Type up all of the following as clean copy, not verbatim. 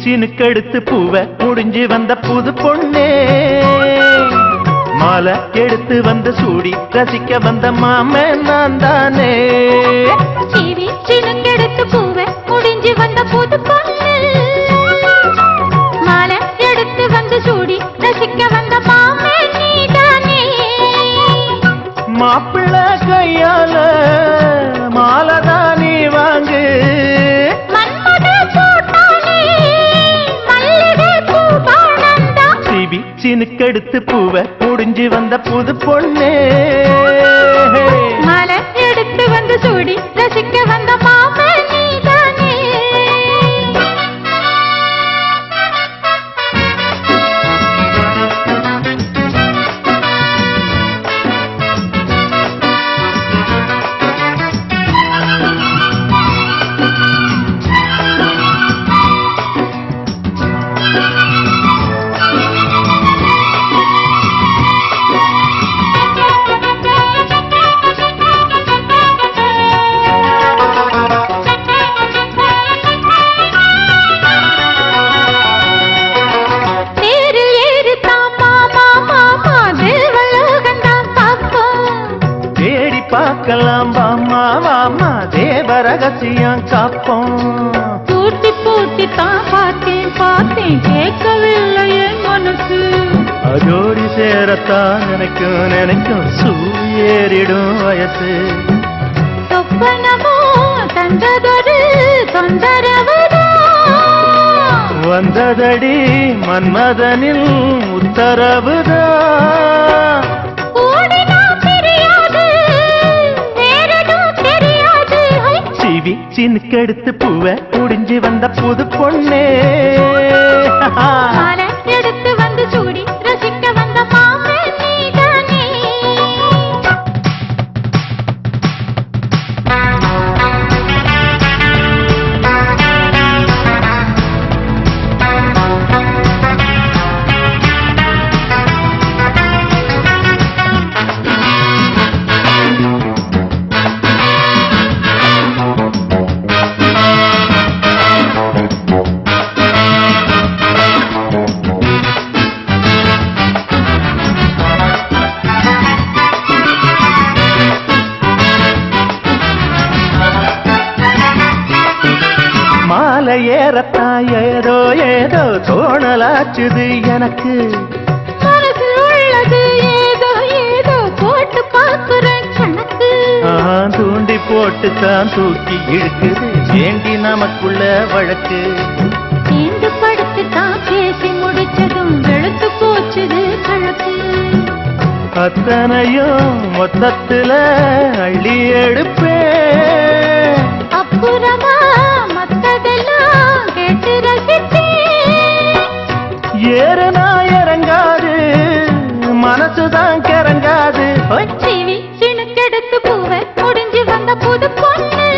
சினுக்கெடுத்து பூவ முடிஞ்சு வந்த புது பொண்ணே மாலை எடுத்து வந்து சூடி ரசிக்க வந்த மாமன் நான் தானே சினுக்கெடுத்து பூவ முடிஞ்சு வந்த புது பொண்ணு மாலை எடுத்து வந்து சூடி ரசிக்க வந்த மாமன் நீ தானே மாப்பிள்ளை கையால மாலைதான் நீ வாங்கு சினுக்கெடுத்து பூவ முடிஞ்சு வந்த புது பொண்ணே மாலை எடுத்து வந்து சூடி ரசிக்க வந்த மாமன் நீ தானே பார்க்கலாம் வாமா வாமா தேவ ரகசியம் காப்போம் பூட்டி பூட்டி தான் பார்த்தேன் பார்த்தேன் கேட்கவில்லை என் மனசு அதோடி சேரத்தான் நினைக்கும் சூரியேறிடும் வயசு சொப்பனமோ தந்ததொரு தொந்தரவுதான் வந்ததடி மன்மதனில் உத்தரவுதான் சினுக்கெடுத்து பூவ முடிஞ்சு வந்த புது பொண்ணே மாலை எடுத்து வந்து சூடி ரசிக்க வந்த மாமன் நீ தானே மாலை ஏறத்தான் ஏதோ ஏதோ தோணலாச்சுது எனக்கு மனசு உள்ளது ஏதோ ஏதோ போட்டு பார்க்கிறேன் கணக்கு தூண்டி போட்டு தான் தூக்கி இழுக்குது ஏண்டி நமக்குள்ள வழக்கு சேர்ந்து படுத்து தான் பேசி முடிச்சதும் வெளுத்து போச்சுது கணக்கு அத்தனையும் மொத்தத்துல அள்ளி எடுப்பே அப்புறமா மத்ததெல்லாம் கேட்டு ரசித்தேன் ஏறனா இறங்காது மனசுதான் கிறங்காது சினுக்கெடுத்து பூவ முடிஞ்சு வந்த புது பொண்ணு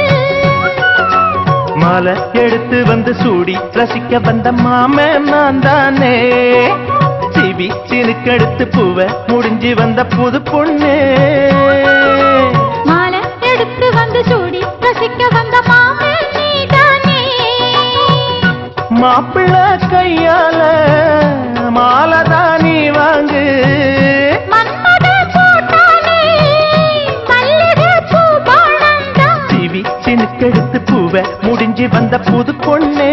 மாலை எடுத்து வந்து சூடி ரசிக்க வந்த மாமன் நான் தானே சினுக்கெடுத்து பூவ முடிஞ்சு வந்த புது பொண்ணு மாலை எடுத்து வந்து சூடி ரசிக்க வந்த மாமன் நீ தானே மாப்பிள்ளை கையால மாலைதான் நீ வாங்கு சினுக்கெடுத்து பூவ முடிஞ்சு வந்த புது பொண்ணே